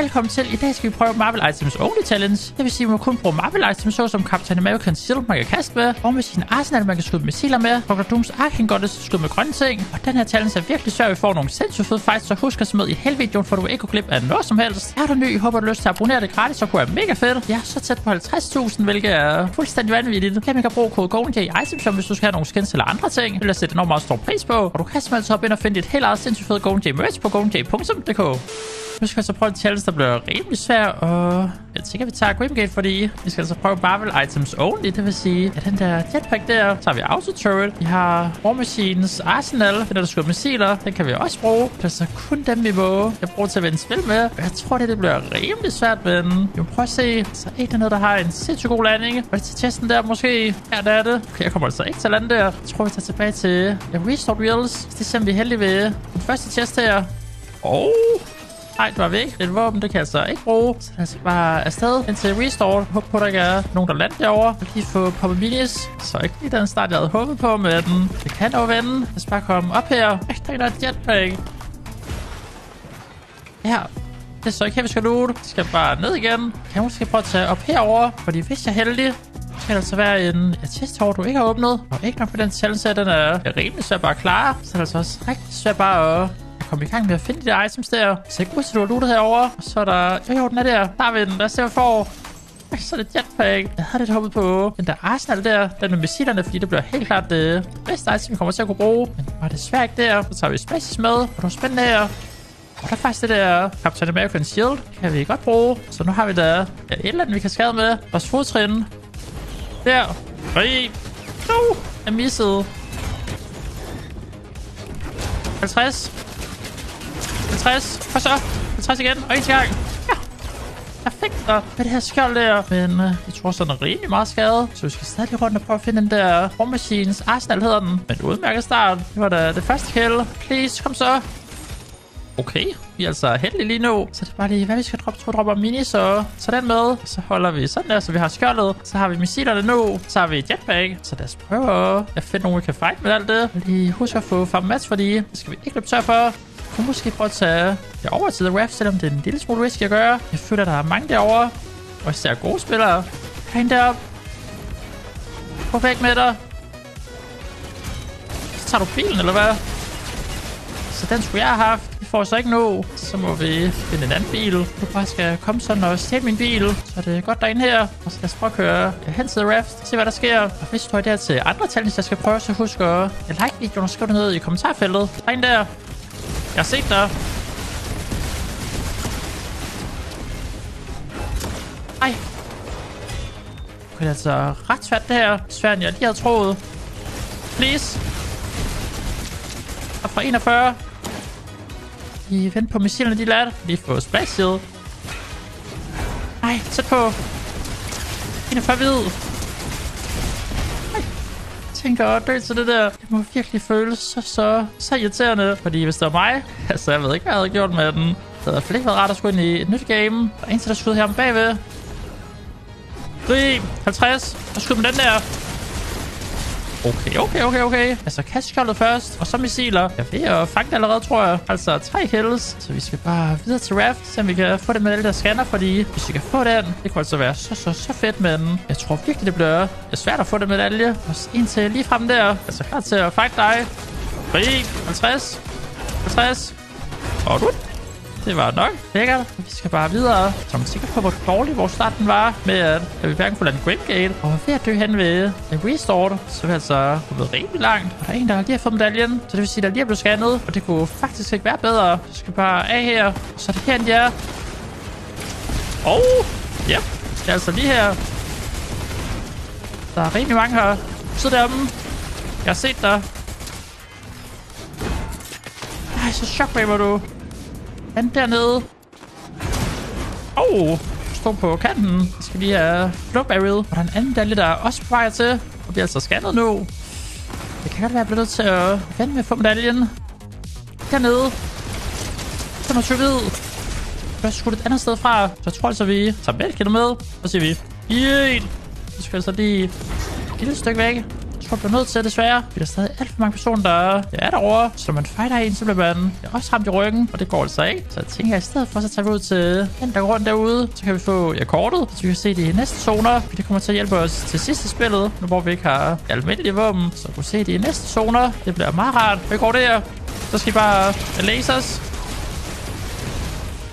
Velkommen til. I dag skal vi prøve Marvel Items Only Challenge. Det vil sige, at man må kun bruge Marvel Items, såsom Captain American Shield, man kan kaste med, og med sin arsenal, man kan skyde missiler med, Dr. Dooms Arcane Goddess skyde med grønne ting. Og den her challenge er virkelig svær, vi får nogle sindssygt fede fights, så husk at se med i hele videoen, for du ikke går glip af noget som helst. Er du ny, håber du har lyst til at abonnere det gratis, så kunne være mega fedt. Jeg er så tæt på 50.000, hvilket er fuldstændig vanvittigt. Her man kan bruge kode GOLDENJ i Items, hvis du skal have nogle skins eller andre ting. Det vil jeg sætte enormt meget stor pris på. Og du kan simpelthen hoppe ind og finde dit helt eget sindssygt fede GOLDENJ merch på goldenj.dk. Nu skal vi så prøve en challenge, der bliver rimelig svær, og jeg tænker, vi tager Grimgate, fordi vi skal altså prøve Marvel Items Only. Det vil sige, at den der jetpack der, så har vi Auto Turret. Vi har War Machines Arsenal, den der skyder missiler. Den kan vi også bruge. Det er så kun dem, vi må bruge til at vinde spil med. Jeg tror, det bliver rimelig svært, men vi må prøve at se. Så er der noget, der har en sindssygt god landing. Og det til testen der måske. Ja, der er det. Okay, jeg kommer altså ikke til at lande der. Jeg tror, vi tager tilbage til Restore Wheels. Det er simpelthen vi er heldige ved den første test her. Nej, det var væk. Det er et våben, det kan jeg altså ikke bruge. Så lad os bare afsted indtil restore. Håber på, at der ikke er nogen, der lander derovre. Jeg lige få poppet minis. Så ikke lige den start, jeg havde håbet på med den. Det kan dog vende. Lad os bare komme op her. Der er et jetpack. Ja, det er så ikke her, vi skal loot. Vi skal bare ned igen. Kan jeg måske prøve at tage op herover, fordi hvis jeg er heldig, så kan der altså være en chest-hår, du ikke har åbnet. Og ikke nok på den challenge, den er rimelig svær bare at klare. Så er det altså også rigtig svært bare at komme i gang med at finde de der items der. Så ikke ud til, du har lootet herovre. Og så er der... Jo, den er der. Der er vi den. Lad os se, hvad vi får. Så er det jetpack. Jeg havde lidt håbet på den der arsenal der. Den med missilerne, fordi det bliver helt klart det bedste item, vi kommer til at kunne bruge. Men det var desværre ikke der. Så tager vi Spaces med. Og det var spændende her. Og der er faktisk det der Captain American Shield. Det kan vi godt bruge. Så nu har vi der et eller andet, vi kan skade med. Vores fodtrin. Der. Jeg missede. 50. 50. Og så 50 igen. Og en gang. Ja. Perfekt. Og med det her skjold der. Men jeg tror sådan er rimelig meget skade. Så vi skal stadig rundt og prøve at finde den der War Machines Arsenal hedder den. Men udmærket start. Det var da det første kill. Please, kom så. Okay, vi er altså heldige lige nu. Så det er bare lige, hvad vi skal droppe. 2 dropper mini, så den med. Så holder vi sådan der, så vi har skjoldet. Så har vi missilerne nu. Så har vi jetpack. Så lad os prøve at finde nogen, vi kan fight med alt det. Lige husk at få farm match, fordi det skal vi ikke løbe tør for. Jeg kunne måske prøve at tage over til The Raft, selvom det er en lille smule risky at gøre. Jeg føler, der er mange derovre. Og især gode spillere. Hænge derop. Gå væk med dig. Så tager du bilen, eller hvad? Så den skulle jeg have haft. Vi får så ikke nå. Så må vi finde en anden bil. Du bare skal komme sådan og stjæle min bil. Så er det godt derinde her. Og så lad os prøve at køre hen til Raft. Se hvad der sker. Og hvis du har der til andre challenges, jeg skal prøve, så husk at like videoen og skriv det ned i kommentarfeltet. Derinde der. Jeg har set dig. Ej. Okay, det er altså ret svært det her. Svært end jeg lige havde troet. Please. Og fra 41. Lige vent på missilerne, de lader. Lige få splash shield. Ej, sæt på. 41 hvid. Ej. Tænker at dø til det der. Det må virkelig føles så irriterende. Fordi hvis det var mig, altså jeg ved ikke, hvad jeg havde gjort med den. Det havde i hvert fald ikke været rart at skulle ind i et nyt game. Der er en til, der skyder her om bagved. 50. Og skyder med den der. Okay. Altså kastskjoldet først, og så missiler. Jeg er ved at fange det allerede, tror jeg. Altså 3 kills. Så vi skal bare videre til Raft, så vi kan få det med alle der scanner, fordi hvis vi kan få den, det kunne altså være så fedt, men jeg tror virkelig, det bliver svært at få den medalje. Og en til lige frem der. Altså klar til at fight dig. 50. Og du. Det var nok. Lækkert. Vi skal bare videre. Så er man sikker på, hvor dårlig vores starten var. Med at vi hverken kunne lande Grimgate. Og ved at dø hen ved Restore. Så er vi altså gået rimelig langt. Og der er en, der lige har fået medaljen. Så det vil sige, at der lige er blevet scannet. Og det kunne faktisk ikke være bedre. Så skal bare af her. Så er det herinde, ja. Ja. Det er altså lige her. Der er rimelig mange her. Så deromme. Jeg har set dig. Ej, så shockwaver du. Den dernede. Stå på kanten. Jeg skal lige have flow barrel. Og der er en anden medalje, der er også på vej til. Og bliver altså scannet nu. Det kan godt være, at jeg bliver nødt til at vente med at få medaljen. Dernede. 25 hvid. Jeg har skudt et andet sted fra. Så jeg tror altså, vi tager mælken med. Så siger vi. Så skal jeg så lige et lille stykke væk. tror, jeg bliver nødt til desværre. Vi er stadig alt for mange personer, der er derovre. Så når man fighter en, så bliver man også ramt i ryggen. Og det går altså ikke. Så jeg tænker, at i stedet for, så tager vi ud til den der rundt derude. Så kan vi få kortet, så vi kan se de næste zoner. Det kommer til at hjælpe os til sidste spillet, nu hvor vi ikke har almindelige våben. Så kunne se de næste zoner. Det bliver meget rart. Hvad går det her? Så skal I bare lasers.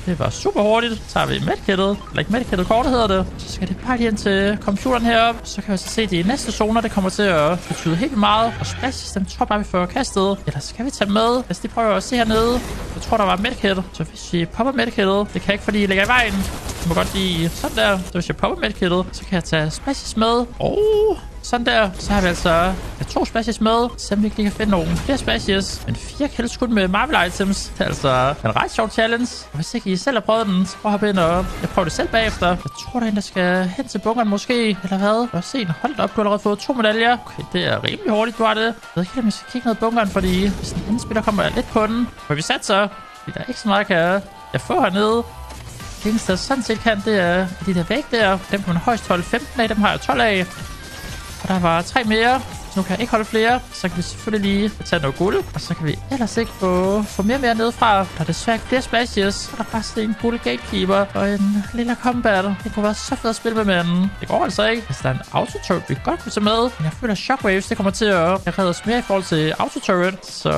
Det var super hurtigt. Så tager vi medkittet. Eller ikke medkittet, kortet hedder det. Så skal det bare lige ind til computeren heroppe. Så kan vi så se de næste zoner. Det kommer til at betyde helt meget. Og splashes, dem tror bare, vi får kastet. Eller skal vi tage med? Lad os lige prøve at se hernede. Jeg tror, der var medkit. Så hvis vi popper medkittet. Det kan jeg ikke, fordi I ligger i vejen. Jeg må godt lige sådan der. Så hvis jeg popper medkittet, så kan jeg tage splashes med. Sådan der. Så har vi altså 2 splashes med. Så vi ikke lige kan finde nogle flere splashes. Men 4 kills kun med Marvel items. Det er altså en ret sjov challenge. Og hvis ikke I selv har prøvet den, så prøv at hoppe ind og jeg prøver det selv bagefter. Jeg tror, der er en, der skal hen til bunkeren måske. Eller hvad? Lad os se. Hold da op. Du har allerede fået 2 medaljer. Okay, det er rimelig hurtigt, du har det. Jeg ved ikke, om jeg skal kigge ned i bunkeren, fordi hvis den anden spiller kommer jeg lidt på den. For vi satser. Fordi der er ikke så meget, jeg får hernede. Det eneste, der sådan set kan, det er de der væg der. Dem kan man højst holde 15 af. Dem har jeg 12 af. Og der var 3 mere. Så nu kan jeg ikke holde flere. Så kan vi selvfølgelig lige tage noget guld. Og så kan vi ellers ikke få mere nedefra. Der er desværre ikke flere splashes. Så der er bare sådan en guld gatekeeper. Og en lille combat. Det kunne være så fedt at spille med, men det går altså ikke. Altså, der er en autoturret, vi godt kunne tage med. Men jeg føler, at shockwaves, det kommer til at redde os mere i forhold til autoturret. Så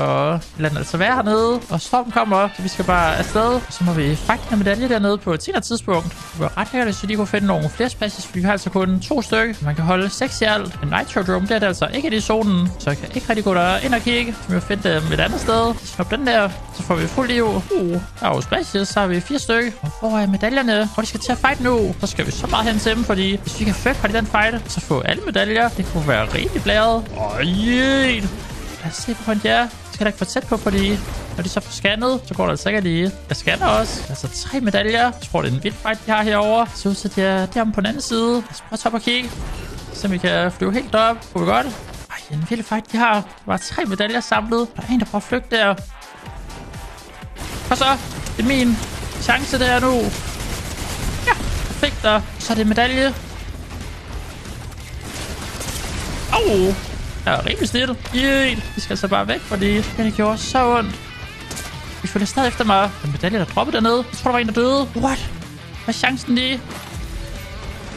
lad den altså være hernede. Og stormen kommer. Så vi skal bare afsted. Så må vi faktisk have medalje dernede på et senere tidspunkt. Det var ret lækkert, så de kunne finde nogle flere splashes. For vi har altså kun 2 stykker. Man kan holde 6 i alt. Men Nitrodrome, det er det altså ikke i zonen, så jeg kan ikke rigtig gå der ind og kigge. Så vi må finde dem et andet sted. Snop den der, så får vi fuld liv. Der er jo splashes, så har vi 4 stykker. Og hvor er medaljerne? Hvor de skal til at fight nu? Så skal vi så meget hen til dem, fordi hvis vi kan fuck i den fight, så få alle medaljer. Det kunne være rigtig blæret. Lad os se, hvor de er. Det skal jeg ikke få tæt på, fordi når de så får scannet, så går der altså ikke, at jeg scanner også. Altså 3 medaljer. Jeg tror, det er en vild fight, de har herovre. Så ud til, de er deromme på den anden side. Lad os prøve at toppe og kigge. Så vi kan flyve helt op. Kunne vi godt? Ej, en vild fight, de har. Der var 3 medaljer samlet. Der er en, der prøver at flygte der. Og så, det er min chance der nu. Ja, perfekt der. Så er det medalje. Jeg er rimelig snittet. Vi skal altså bare væk, fordi det gjorde så ondt. Vi følger stadig efter mig. Den medalje, der droppede dernede. Jeg tror, der var en, der døde. What? Hvad er chancen lige?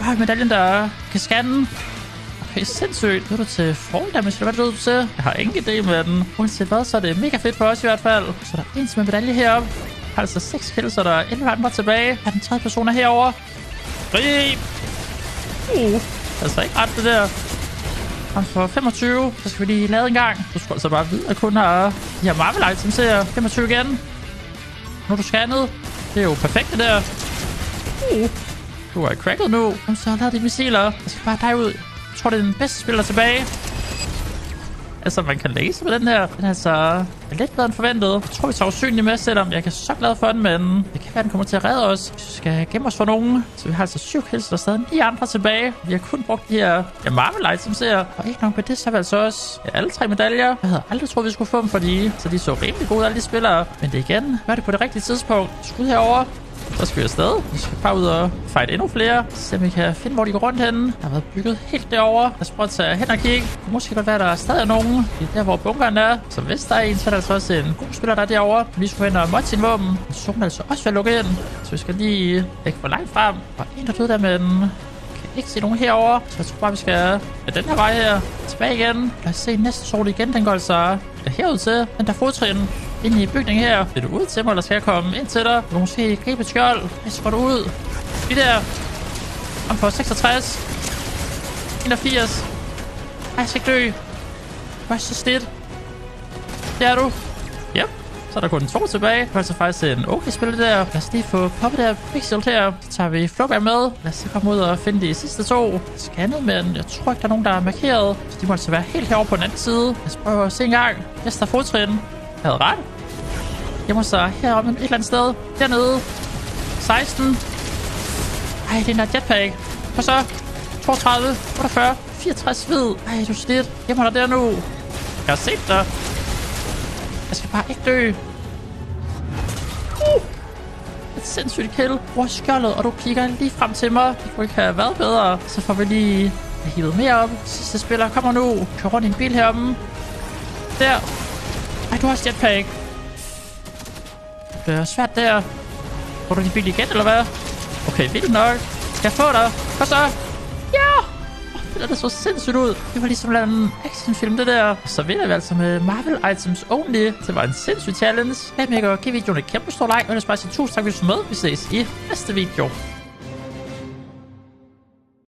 Hvad er medaljen, der kan scanne? Okay, sindssygt. Nu er du til fall damage, eller hvad er du til? Jeg har ingen idé med den. Uanset hvad, så er det mega fedt for os i hvert fald. Så der er en med medalje heroppe. Har altså 6 kills, så der er 11 andre tilbage. Har den 3 personer herovre. Altså ikke ret det der. Og for 25, så skal vi lige lade en gang. Du skal altså bare vide, at kun har de her Marvel items her. 25 igen. Nu er du scannet. Det er jo perfekt det der. Du er cracket nu. Så har lavet de missiler. Jeg skal bare dig ud. Jeg tror, det er den bedste spiller tilbage. Altså, man kan læse på den her. Den er altså lidt bedre end forventet. Jeg tror, vi tager usynlig med, selvom jeg er så glad for den, men det kan være, den kommer til at redde os. Vi skal gemme os for nogen. Så vi har altså 7 kills, der er stadig 9 andre tilbage. Vi har kun brugt de her Marvel items her. Og ikke nok med det, så har vi altså også alle 3 medaljer. Jeg havde aldrig troet, vi skulle få dem, fordi så de så rimelig gode, alle de spillere. Men det igen, var det på det rigtige tidspunkt. Skud herover. Så skal vi afsted. Vi skal bare ud og fight endnu flere. Så vi kan finde, hvor de går rundt henne. Der har været bygget helt derovre. Lad os prøve at tage hen og kigge. Det måske godt være, der er stadig nogen. Det er der, hvor bunkeren er. Så hvis der er en, så er der altså også en god spiller, der er derovre. Vi skal hen og modde sin våben. Så kan altså også være lukket ind. Så vi skal lige ikke for langt frem. Og en, der døde der, men kan ikke se nogen herover. Så jeg tror bare, vi skal den her vej her. Tilbage igen. Lad os se næste sol igen. Den går altså herud til. Den der fodtrin. Inde i bygningen her. Vil du ud til mig, eller skal jeg komme ind til dig? Du måske gribe et skjold. Så går du ud. Vi der. Om på 66. 81. Ej, jeg skal ikke dø. Du er så slidt. Det er du. Yep. Så er der kun 2 tilbage. Det er altså faktisk en okay spil der. Lad os lige få poppet der pixel her. Så tager vi Flowbær med. Lad os komme ud og finde de sidste 2. Scannet, men jeg tror ikke, der er nogen, der er markeret. Så de må altså være helt herovre på den anden side. Lad os prøve at se en gang. Næste er fodtrin. Jeg havde ret. Jeg må så heroppe et eller andet sted. Dernede. 16. Ej, det er en jetpack. Og så 32, 48, 64 hvid. Ej, du er slidt. Jeg må der nu. Jeg har set dig. Jeg skal bare ikke dø. Et sindssygt kill. Hvor skjoldet, og du kigger lige frem til mig. Det kunne ikke have været bedre. Så får vi lige Jeg healede mere op. Sidste spiller kommer nu. Kør rundt i en bil heromme. Der. Ej, du har også jetpack. Det er svært der. Får du din bil igen, eller hvad? Okay, vildt nok. Skal jeg få dig? Hvad så? Ja! Det der så sindssygt ud. Det var ligesom en actionfilm, det der. Så vinder vi altså med Marvel Items Only. Det var en sindssyg challenge. Lad mig give videoen et kæmpe stor like, og ellers bare sige tusind tak, hvis du med. Vi ses i næste video.